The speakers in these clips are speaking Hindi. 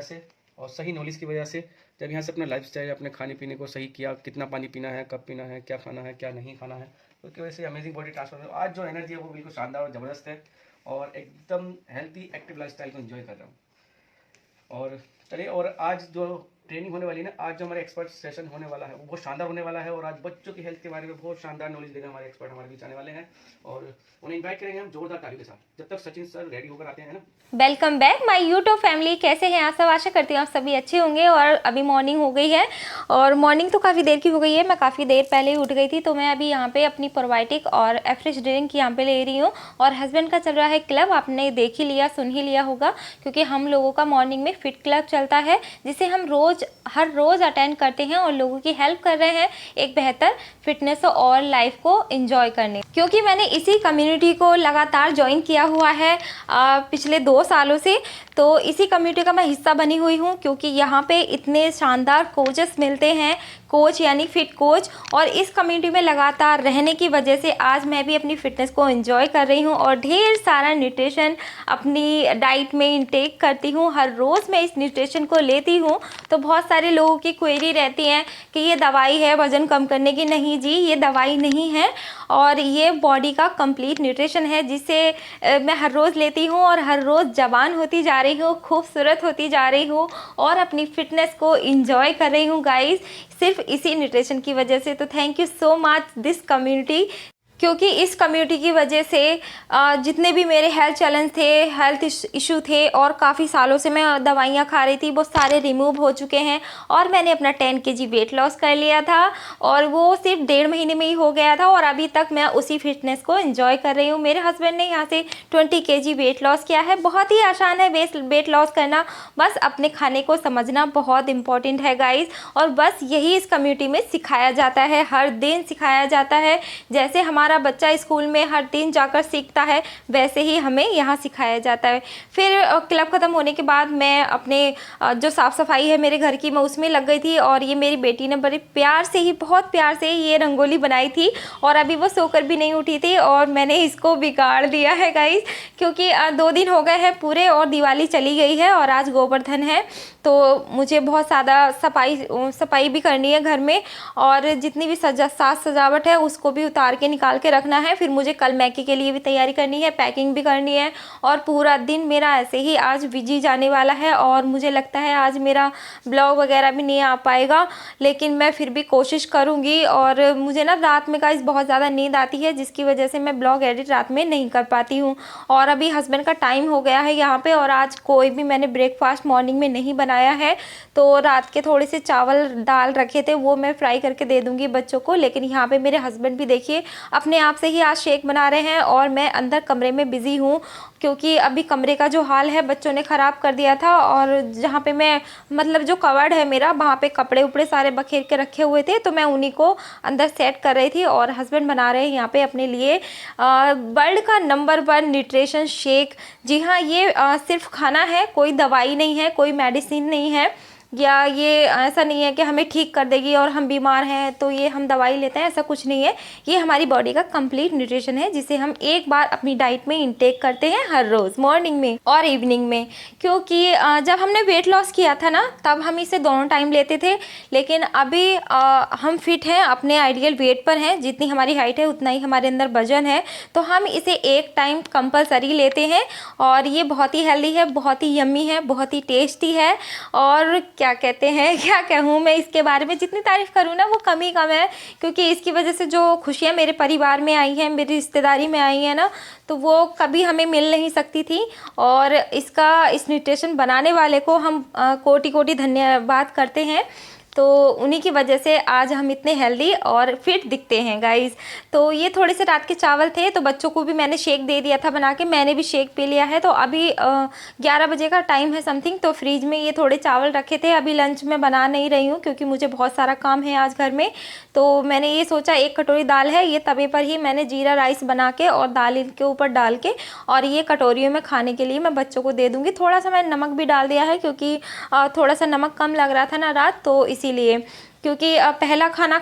वजह से और सही नॉलेज की वजह से। जब यहाँ से अपना लाइफस्टाइल, अपने खाने पीने को सही किया, कितना पानी पीना है, कब पीना है, क्या खाना है, क्या नहीं खाना है, तो उसकी वजह से अमेजिंग बॉडी ट्रांसफर। आज जो एनर्जी है वो बिल्कुल शानदार और ज़बरदस्त है और एकदम हेल्थी एक्टिव लाइफस्टाइल को एंजॉय कर रहा हूँ। और चलिए, और आज जो ट्रेनिंग होने वाली है ना, आज जो हमारे एक्सपर्ट सेशन होने वाला है वो बहुत शानदार होने वाला है और आज बच्चों की हेल्थ के बारे में बहुत शानदार नॉलेज देगा हमारे एक्सपर्ट हमारे बीच आने वाले हैं और उन्हें इनवाइट करेंगे हम जोरदार तालियों के साथ। जब तक सचिन सर रेडी होकर आते हैं ना। Welcome back my YouTube family. कैसे हैं आप सब? आशा करती हूँ आप सभी अच्छे होंगे। और अभी मॉर्निंग हो गई है और मॉर्निंग तो काफ़ी देर की हो गई है। मैं काफ़ी देर पहले ही उठ गई थी, तो मैं अभी यहाँ पे अपनी प्रोबायोटिक और फ्रेश ड्रिंक यहाँ पे ले रही हूँ। और हस्बैंड का चल रहा है क्लब, आपने देख ही लिया, सुन ही लिया होगा, क्योंकि हम लोगों का मॉर्निंग में फिट क्लब चलता है जिसे हम हर रोज़ अटेंड करते हैं और लोगों की हेल्प कर रहे हैं एक बेहतर फिटनेस और लाइफ को एंजॉय करने। क्योंकि मैंने इसी कम्युनिटी को लगातार ज्वाइन किया हुआ है पिछले 2 सालों से, तो इसी कम्युनिटी का मैं हिस्सा बनी हुई हूँ। क्योंकि यहाँ पे इतने शानदार कोचेस मिलते हैं, कोच यानी फिट कोच, और इस कम्युनिटी में लगातार रहने की वजह से आज मैं भी अपनी फ़िटनेस को एंजॉय कर रही हूँ और ढेर सारा न्यूट्रिशन अपनी डाइट में इंटेक करती हूँ। हर रोज़ मैं इस न्यूट्रिशन को लेती हूँ। तो बहुत सारे लोगों की क्वेरी रहती हैं कि ये दवाई है वज़न कम करने की। नहीं जी, ये दवाई नहीं है और ये बॉडी का कंप्लीट न्यूट्रिशन है जिसे मैं हर रोज़ लेती हूँ और हर रोज़ जवान होती जा रही हूँ, खूबसूरत होती जा रही हूँ और अपनी फ़िटनेस को एंजॉय कर रही हूँ गाइस, सिर्फ इसी न्यूट्रिशन की वजह से। तो thank you so much this community, क्योंकि इस कम्युनिटी की वजह से जितने भी मेरे हेल्थ चैलेंज थे, हेल्थ इशू थे और काफ़ी सालों से मैं दवाइयाँ खा रही थी, वो सारे रिमूव हो चुके हैं और मैंने अपना 10 kg वेट लॉस कर लिया था और वो सिर्फ 1.5 महीने में ही हो गया था और अभी तक मैं उसी फिटनेस को एंजॉय कर रही हूँ। मेरे हस्बैंड ने यहाँ से 20 kg वेट लॉस किया है। बहुत ही आसान है वेट लॉस करना, बस अपने खाने को समझना बहुत इंपॉर्टेंट है गाइज। और बस यही इस कम्युनिटी में सिखाया जाता है, हर दिन सिखाया जाता है। जैसे हमारा बच्चा स्कूल में हर दिन जाकर सीखता है, वैसे ही हमें यहाँ सिखाया जाता है। फिर क्लब ख़त्म होने के बाद मैं अपने जो साफ़ सफाई है मेरे घर की, मैं उसमें लग गई थी। और ये मेरी बेटी ने बड़े प्यार से ही, बहुत प्यार से ये रंगोली बनाई थी और अभी वो सोकर भी नहीं उठी थी और मैंने इसको बिगाड़ दिया है गाइस, क्योंकि 2 दिन हो गए हैं पूरे और दिवाली चली गई है और आज गोवर्धन है। तो मुझे बहुत ज़्यादा सफाई भी करनी है घर में और जितनी भी साज सजावट है उसको भी उतार के निकाल के रखना है। फिर मुझे कल मैकी के लिए भी तैयारी करनी है, पैकिंग भी करनी है और पूरा दिन मेरा ऐसे ही आज बिजी जाने वाला है। और मुझे लगता है आज मेरा ब्लॉग वगैरह भी नहीं आ पाएगा, लेकिन मैं फिर भी कोशिश करूँगी। और मुझे ना रात में गाइस बहुत ज़्यादा नींद आती है, जिसकी वजह से मैं ब्लॉग एडिट रात में नहीं कर पाती हूँ। और अभी हस्बैंड का टाइम हो गया है यहाँ पे और आज कोई भी मैंने ब्रेकफास्ट मॉर्निंग में नहीं बनाया है, तो रात के थोड़े से चावल दाल रखे थे वो मैं फ्राई करके दे दूँगी बच्चों को। लेकिन यहाँ पे मेरे हस्बैंड भी देखिए अपने आप से ही आज शेक बना रहे हैं और मैं अंदर कमरे में बिज़ी हूँ, क्योंकि अभी कमरे का जो हाल है बच्चों ने ख़राब कर दिया था। और जहाँ पे मैं मतलब जो कवर्ड है मेरा, वहाँ पे कपड़े उपड़े सारे बखेर के रखे हुए थे, तो मैं उन्हीं को अंदर सेट कर रही थी। और हस्बैंड बना रहे हैं यहाँ पे अपने लिए वर्ल्ड का नंबर 1 न्यूट्रिशन शेक। जी हाँ, ये सिर्फ खाना है, कोई दवाई नहीं है, कोई मेडिसिन नहीं है, या ये ऐसा नहीं है कि हमें ठीक कर देगी और हम बीमार हैं तो ये हम दवाई लेते हैं, ऐसा कुछ नहीं है। ये हमारी बॉडी का कंप्लीट न्यूट्रिशन है जिसे हम एक बार अपनी डाइट में इंटेक करते हैं हर रोज़ मॉर्निंग में और इवनिंग में। क्योंकि जब हमने वेट लॉस किया था ना, तब हम इसे दोनों टाइम लेते थे, लेकिन अभी हम फिट हैं, अपने आइडियल वेट पर हैं, जितनी हमारी हाइट है उतना ही हमारे अंदर वजन है, तो हम इसे एक टाइम कंपलसरी लेते हैं। और ये बहुत ही हेल्दी है, बहुत ही यम्मी है, बहुत ही टेस्टी है। और क्या कहते हैं, क्या कहूँ मैं इसके बारे में, जितनी तारीफ़ करूँ ना वो कम ही कम है, क्योंकि इसकी वजह से जो खुशियाँ मेरे परिवार में आई हैं, मेरी रिश्तेदारी में आई हैं ना, तो वो कभी हमें मिल नहीं सकती थी। और इस न्यूट्रिशन बनाने वाले को हम कोटि कोटि धन्यवाद करते हैं। तो उन्हीं की वजह से आज हम इतने हेल्दी और फिट दिखते हैं गाइस। तो ये थोड़े से रात के चावल थे, तो बच्चों को भी मैंने शेक दे दिया था बना के, मैंने भी शेक पी लिया है। तो अभी 11 बजे का टाइम है समथिंग, तो फ्रीज में ये थोड़े चावल रखे थे। अभी लंच में बना नहीं रही हूँ क्योंकि मुझे बहुत सारा काम है आज घर में। तो मैंने ये सोचा 1 कटोरी दाल है, ये तवे पर ही मैंने जीरा राइस बना के और दाल इनके ऊपर डाल के और ये कटोरियों में खाने के लिए मैं बच्चों को दे दूँगी। थोड़ा सा मैंने नमक भी डाल दिया है क्योंकि थोड़ा सा नमक कम लग रहा था ना रात, तो इसीलिए। क्योंकि पहला खाना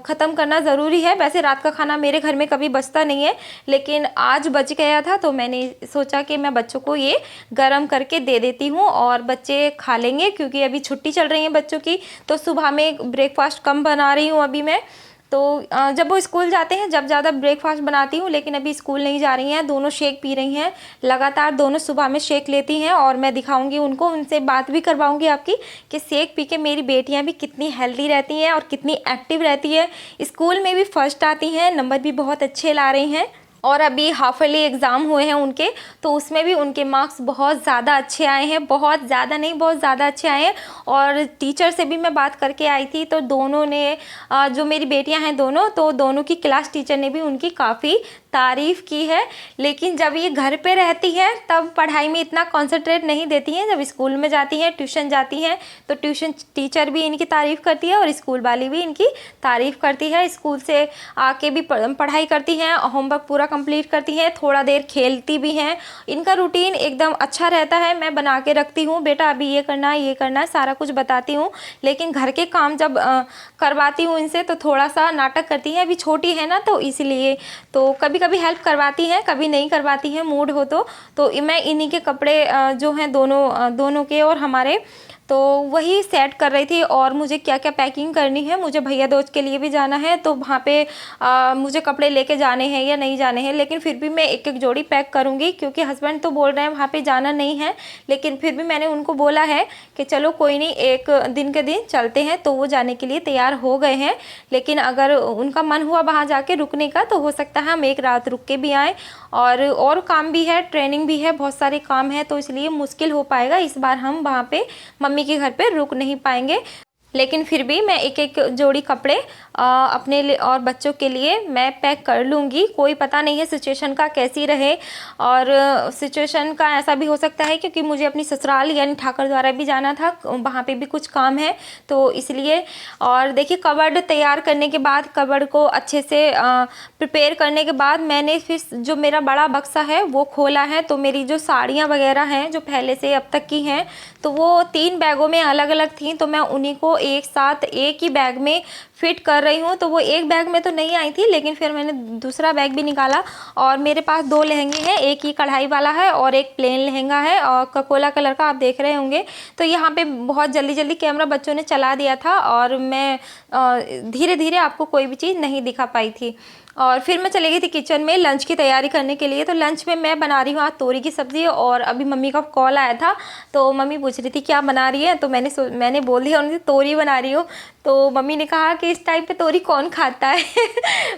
ख़त्म करना ज़रूरी है। वैसे रात का खाना मेरे घर में कभी बचता नहीं है, लेकिन आज बच गया था तो मैंने सोचा कि मैं बच्चों को ये गर्म करके दे देती हूँ और बच्चे खा लेंगे, क्योंकि अभी छुट्टी चल रही है बच्चों की। तो सुबह में ब्रेकफास्ट कम बना रही हूँ अभी मैं। तो जब वो स्कूल जाते हैं जब ज़्यादा ब्रेकफास्ट बनाती हूँ, लेकिन अभी स्कूल नहीं जा रही हैं, दोनों शेक पी रही हैं लगातार। दोनों सुबह में शेक लेती हैं और मैं दिखाऊंगी उनको, उनसे बात भी करवाऊंगी आपकी कि शेक पी के मेरी बेटियां भी कितनी हेल्दी रहती हैं और कितनी एक्टिव रहती है। स्कूल में भी फर्स्ट आती हैं, नंबर भी बहुत अच्छे ला रही हैं। और अभी हाफ ईयरली एग्ज़ाम हुए हैं उनके, तो उसमें भी उनके मार्क्स बहुत ज़्यादा अच्छे आए हैं, बहुत ज़्यादा नहीं बहुत ज़्यादा अच्छे आए हैं। और टीचर से भी मैं बात करके आई थी, तो दोनों ने जो मेरी बेटियां हैं दोनों, तो दोनों की क्लास टीचर ने भी उनकी काफ़ी तारीफ़ की है। लेकिन जब ये घर पे रहती हैं तब पढ़ाई में इतना कॉन्सेंट्रेट नहीं देती हैं। जब स्कूल में जाती हैं, ट्यूशन जाती हैं, तो ट्यूशन टीचर भी इनकी तारीफ़ करती है और स्कूल वाली भी इनकी तारीफ़ करती है। स्कूल से आके भी पढ़ाई करती हैं, होमवर्क पूरा कंप्लीट करती हैं, थोड़ा देर खेलती भी हैं। इनका रूटीन एकदम अच्छा रहता है। मैं बना के रखती हूँ, बेटा अभी ये करना है ये करना है, सारा कुछ बताती हूँ। लेकिन घर के काम जब करवाती हूँ इनसे तो थोड़ा सा नाटक करती हैं। अभी छोटी है ना, तो इसलिए तो कभी कभी हेल्प करवाती हैं, कभी नहीं करवाती हैं, मूड हो तो मैं इन्हीं के कपड़े जो हैं दोनों के और हमारे, तो वही सेट कर रही थी। और मुझे क्या क्या पैकिंग करनी है, मुझे भैया दोस्त के लिए भी जाना है, तो वहाँ पे मुझे कपड़े लेके जाने हैं या नहीं जाने हैं। लेकिन फिर भी मैं एक एक जोड़ी पैक करूँगी, क्योंकि हस्बैंड तो बोल रहे हैं वहाँ पे जाना नहीं है। लेकिन फिर भी मैंने उनको बोला है कि चलो कोई नहीं, एक दिन के दिन चलते हैं, तो वो जाने के लिए तैयार हो गए हैं। लेकिन अगर उनका मन हुआ वहाँ जाके रुकने का, तो हो सकता है हम एक रात रुक के भी आएँ। और काम भी है, ट्रेनिंग भी है, बहुत सारे काम है, तो इसलिए मुश्किल हो पाएगा। इस बार हम वहाँ पे मम्मी के घर पे रुक नहीं पाएंगे। लेकिन फिर भी मैं एक एक जोड़ी कपड़े अपने लिए और बच्चों के लिए मैं पैक कर लूँगी। कोई पता नहीं है सिचुएशन का कैसी रहे, और सिचुएशन का ऐसा भी हो सकता है क्योंकि मुझे अपनी ससुराल यानी ठाकर द्वारा भी जाना था, वहाँ पे भी कुछ काम है, तो इसलिए। और देखिए कबर्ड तैयार करने के बाद, कबर्ड को अच्छे से प्रिपेयर करने के बाद, मैंने फिर जो मेरा बड़ा बक्सा है वो खोला है। तो मेरी जो साड़ियाँ वगैरह हैं जो पहले से अब तक की हैं, तो वो 3 बैगों में अलग अलग थी, तो मैं उन्हीं को एक साथ एक ही बैग में फिट कर रही हूँ। तो वो एक बैग में तो नहीं आई थी, लेकिन फिर मैंने दूसरा बैग भी निकाला। और मेरे पास 2 लहंगे हैं, एक ही कढ़ाई वाला है और एक प्लेन लहंगा है और ककोला कलर का, आप देख रहे होंगे। तो यहाँ पे बहुत जल्दी जल्दी कैमरा बच्चों ने चला दिया था और मैं धीरे धीरे आपको कोई भी चीज़ नहीं दिखा पाई थी। और फिर मैं चली गई थी किचन में लंच की तैयारी करने के लिए। तो लंच में मैं बना रही हूँ आज तोरी की सब्ज़ी। और अभी मम्मी का कॉल आया था, तो मम्मी पूछ रही थी क्या बना रही है, तो मैंने बोल दिया उनसे तोरी बना रही हूँ। तो मम्मी ने कहा कि इस टाइप पे तोरी कौन खाता है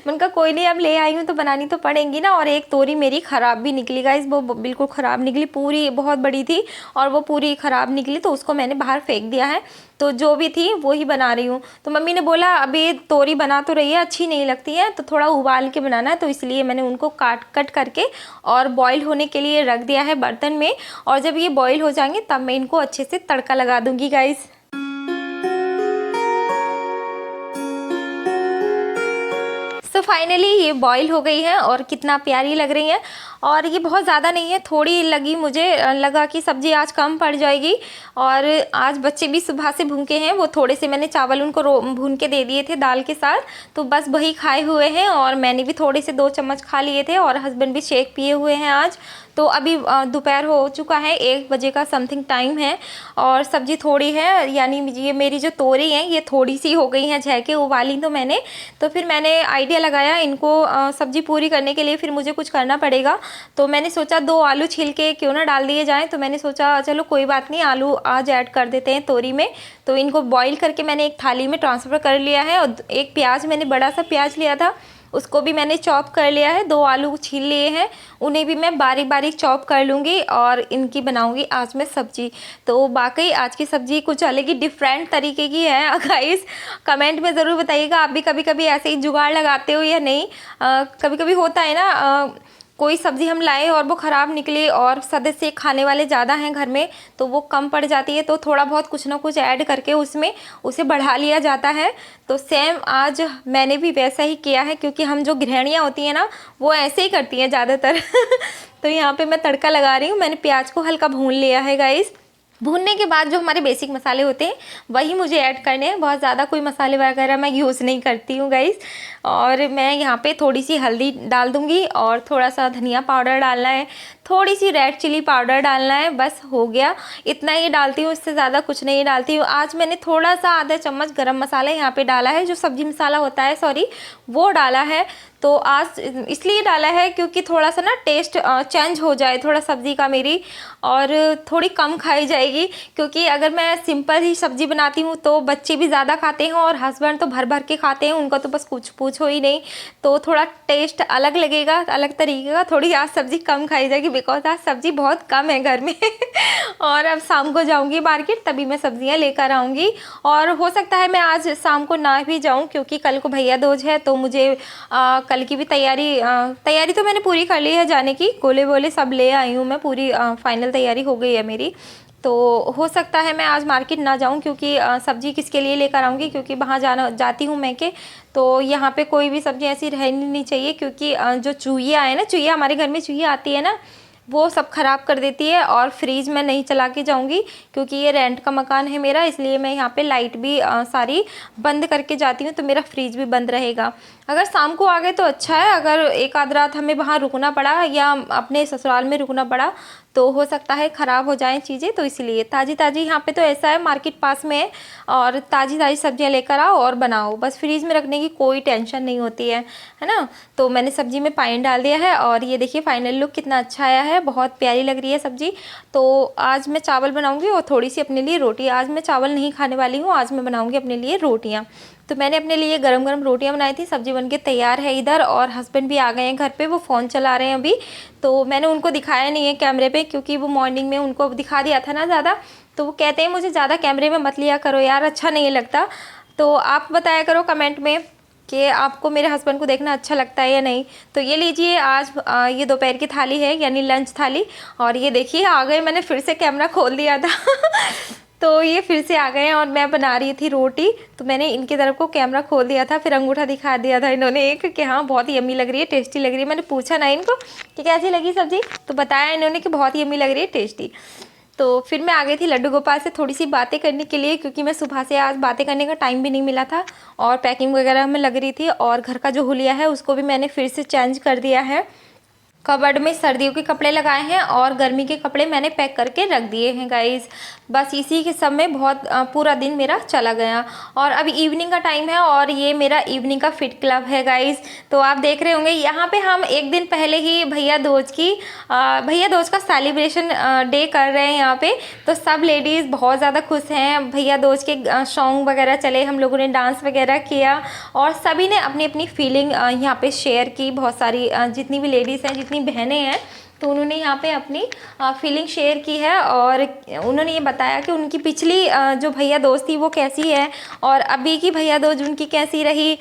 मैंने कहा कोई नहीं, अब ले आई हूँ तो बनानी तो पड़ेंगी ना। और एक तोरी मेरी ख़राब भी निकली गाइस, वो बिल्कुल ख़राब निकली, पूरी बहुत बड़ी थी और वो पूरी ख़राब निकली, तो उसको मैंने बाहर फेंक दिया है। तो जो भी थी वो ही बना रही हूँ। तो मम्मी ने बोला अभी तोरी बना तो रही है, अच्छी नहीं लगती है, तो थोड़ा उबाल के बनाना है, तो इसलिए मैंने उनको कट करके और बॉईल होने के लिए रख दिया है बर्तन में। और जब ये बॉईल हो जाएंगे तब मैं इनको अच्छे से तड़का लगा दूँगी गाइस। तो फाइनली ये बॉईल हो गई है और कितना प्यारी लग रही है। और ये बहुत ज़्यादा नहीं है, थोड़ी लगी, मुझे लगा कि सब्ज़ी आज कम पड़ जाएगी। और आज बच्चे भी सुबह से भूखे हैं, वो थोड़े से मैंने चावल उनको भून के दे दिए थे दाल के साथ, तो बस वही खाए हुए हैं। और मैंने भी थोड़े से 2 चम्मच खा लिए थे और हस्बैंड भी शेक पिए हुए हैं आज। तो अभी दोपहर हो चुका है, 1 बजे का समथिंग टाइम है और सब्ज़ी थोड़ी है, यानी ये मेरी जो तोरी हैं ये थोड़ी सी हो गई हैं, झैके उबाली तो मैंने। तो फिर मैंने आइडिया लगाया इनको सब्ज़ी पूरी करने के लिए फिर मुझे कुछ करना पड़ेगा। तो मैंने सोचा 2 आलू छील के क्यों ना डाल दिए जाएँ, तो मैंने सोचा चलो कोई बात नहीं, आलू आज ऐड कर देते हैं तोरी में। तो इनको बॉईल करके मैंने एक थाली में ट्रांसफ़र कर लिया है। और एक प्याज, मैंने बड़ा सा प्याज लिया था, उसको भी मैंने चॉप कर लिया है। 2 आलू छील लिए हैं, उन्हें भी मैं बारीक बारीक चॉप कर लूँगी और इनकी बनाऊँगी आज मैं सब्ज़ी। तो वाकई आज की सब्ज़ी कुछ अलग ही डिफरेंट तरीके की है गाइस। कमेंट में ज़रूर बताइएगा आप भी कभी कभी ऐसे ही जुगाड़ लगाते हो या नहीं। कभी कभी होता है ना, कोई सब्ज़ी हम लाए और वो ख़राब निकली और सदस्य खाने वाले ज़्यादा हैं घर में, तो वो कम पड़ जाती है, तो थोड़ा बहुत कुछ ना कुछ ऐड करके उसमें उसे बढ़ा लिया जाता है। तो सेम आज मैंने भी वैसा ही किया है, क्योंकि हम जो गृहिणियाँ होती हैं ना वो ऐसे ही करती हैं ज़्यादातर तो यहाँ पे मैं तड़का लगा रही हूँ। मैंने प्याज को हल्का भून लिया है गाइस। भूनने के बाद जो हमारे बेसिक मसाले होते हैं वही मुझे ऐड करने हैं। बहुत ज़्यादा कोई मसाले वगैरह मैं यूज़ नहीं करती हूँ गाइस। और मैं यहाँ पे थोड़ी सी हल्दी डाल दूँगी और थोड़ा सा धनिया पाउडर डालना है, थोड़ी सी रेड चिली पाउडर डालना है, बस हो गया। इतना ही डालती हूँ, इससे ज़्यादा कुछ नहीं डालती हूँ। आज मैंने थोड़ा सा आधा चम्मच गरम मसाला यहाँ पे डाला है, जो सब्जी मसाला होता है सॉरी, वो डाला है। तो आज इसलिए डाला है क्योंकि थोड़ा सा ना टेस्ट चेंज हो जाए थोड़ा सब्ज़ी का मेरी, और थोड़ी कम खाई जाएगी। क्योंकि अगर मैं सिंपल ही सब्ज़ी बनाती हूँ तो बच्चे भी ज़्यादा खाते हैं और हस्बैंड तो भर भर के खाते हैं, उनका तो बस कुछ पूछो ही नहीं। तो थोड़ा टेस्ट अलग लगेगा, अलग तरीके का। थोड़ी आज सब्ज़ी कम खाई जाएगी बिकॉज आज सब्ज़ी बहुत कम है घर में और अब शाम को जाऊँगी मार्केट, तभी मैं सब्ज़ियाँ लेकर आऊँगी। और हो सकता है मैं आज शाम को ना भी जाऊँ क्योंकि कल को भैया दूज है, तो मुझे कल की भी तैयारी तो मैंने पूरी कर ली है जाने की। गोले वोले सब ले आई हूँ मैं, पूरी फाइनल तैयारी हो गई है मेरी। तो हो सकता है मैं आज मार्केट ना जाऊं क्योंकि सब्ज़ी किसके लिए लेकर आऊँगी, क्योंकि वहाँ जाती हूँ मैं के, तो यहाँ पे कोई भी सब्ज़ी ऐसी रहनी नहीं चाहिए। क्योंकि जो चूहिया है ना, चूहिया हमारे घर में चूहिया आती है ना, वो सब ख़राब कर देती है। और फ्रीज में नहीं चला के जाऊँगी क्योंकि ये रेंट का मकान है मेरा, इसलिए मैं यहाँ पे लाइट भी सारी बंद करके जाती हूँ, तो मेरा फ्रीज भी बंद रहेगा। अगर शाम को आ गए तो अच्छा है, अगर एक आध रात हमें वहाँ रुकना पड़ा या अपने ससुराल में रुकना पड़ा तो हो सकता है ख़राब हो जाएं चीज़ें। तो इसलिए ताज़ी ताज़ी यहाँ पे तो ऐसा है मार्केट पास में है और ताज़ी ताज़ी सब्जियाँ लेकर आओ और बनाओ, बस फ्रीज में रखने की कोई टेंशन नहीं होती है ना। तो मैंने सब्ज़ी में पानी डाल दिया है और ये देखिए फाइनल लुक कितना अच्छा आया है, बहुत प्यारी लग रही है सब्ज़ी। तो आज मैं चावल बनाऊँगी और थोड़ी सी अपने लिए रोटी। आज मैं चावल नहीं खाने वाली हूँ, आज मैं बनाऊँगी अपने लिए रोटियाँ। तो मैंने अपने लिए गरम गरम रोटियां बनाई थी। सब्जी बनके तैयार है इधर और हस्बैंड भी आ गए हैं घर पे, वो फ़ोन चला रहे हैं अभी। तो मैंने उनको दिखाया नहीं है कैमरे पे क्योंकि वो मॉर्निंग में उनको दिखा दिया था ना ज़्यादा, तो वो कहते हैं मुझे ज़्यादा कैमरे में मत लिया करो यार, अच्छा नहीं लगता। तो आप बताया करो कमेंट में कि आपको मेरे हस्बैंड को देखना अच्छा लगता है या नहीं। तो ये लीजिए आज ये दोपहर की थाली है यानी लंच थाली, और ये देखिए आ गए, मैंने फिर से कैमरा खोल दिया था तो ये फिर से आ गए हैं और मैं बना रही थी रोटी, तो मैंने इनकी तरफ को कैमरा खोल दिया था, फिर अंगूठा दिखा दिया था इन्होंने एक कि हाँ बहुत ही यम्मी लग रही है, टेस्टी लग रही है। मैंने पूछा ना इनको कि कैसी लगी सब्ज़ी, तो बताया इन्होंने कि बहुत ही यम्मी लग रही है, टेस्टी। तो फिर मैं आ गई थी लड्डू गोपाल से थोड़ी सी बातें करने के लिए, क्योंकि मैं सुबह से आज बातें करने का टाइम भी नहीं मिला था और पैकिंग वगैरह में लग रही थी। और घर का जो हुलिया है उसको भी मैंने फिर से चेंज कर दिया है। कबर्ड में सर्दियों के कपड़े लगाए हैं और गर्मी के कपड़े मैंने पैक करके रख दिए हैं गाइस। बस इसी के सब में बहुत पूरा दिन मेरा चला गया। और अब इवनिंग का टाइम है और ये मेरा इवनिंग का फिट क्लब है गाइस। तो आप देख रहे होंगे यहाँ पे हम एक दिन पहले ही भैया दूज का सेलिब्रेशन डे कर रहे हैं यहाँ पे। तो सब लेडीज़ बहुत ज़्यादा खुश हैं, भैया दूज के सॉन्ग वगैरह चले, हम लोगों ने डांस वगैरह किया और सभी ने अपनी अपनी फीलिंग यहाँ पे शेयर की। बहुत सारी जितनी भी लेडीज़ हैं, जितनी बहनें हैं, तो उन्होंने यहाँ पे अपनी फीलिंग शेयर की है और उन्होंने ये बताया कि उनकी पिछली जो भैया दोस्त थी वो कैसी है और अभी की भैया दोस्त उनकी कैसी रही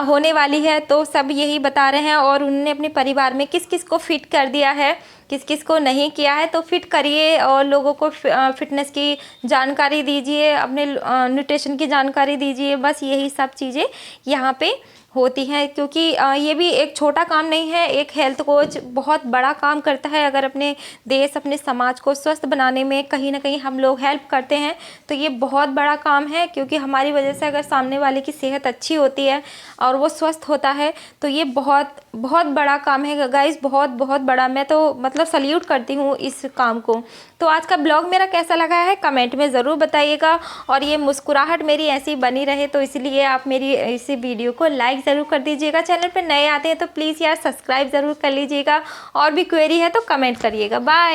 होने वाली है। तो सब यही बता रहे हैं और उन्होंने अपने परिवार में किस किस को फिट कर दिया है, किस किस को नहीं किया है। तो फिट करिए और लोगों को फिटनेस की जानकारी दीजिए, अपने न्यूट्रिशन की जानकारी दीजिए। बस यही सब चीज़ें यहाँ पे होती हैं, क्योंकि ये भी एक छोटा काम नहीं है। एक हेल्थ कोच बहुत बड़ा काम करता है। अगर अपने देश, अपने समाज को स्वस्थ बनाने में कहीं ना कहीं हम लोग हेल्प करते हैं तो ये बहुत बड़ा काम है, क्योंकि हमारी वजह से अगर सामने वाले की सेहत अच्छी होती है और वो स्वस्थ होता है तो ये बहुत बहुत बड़ा काम है गाइस, बहुत बहुत बड़ा। मैं तो मतलब सल्यूट करती हूँ इस काम को। तो आज का ब्लॉग मेरा कैसा लगा है कमेंट में ज़रूर बताइएगा और ये मुस्कुराहट मेरी ऐसी बनी रहे तो इसलिए आप मेरी इसी वीडियो को लाइक ज़रूर कर दीजिएगा। चैनल पर नए आते हैं तो प्लीज़ यार सब्सक्राइब ज़रूर कर लीजिएगा और भी क्वेरी है तो कमेंट करिएगा। बाय।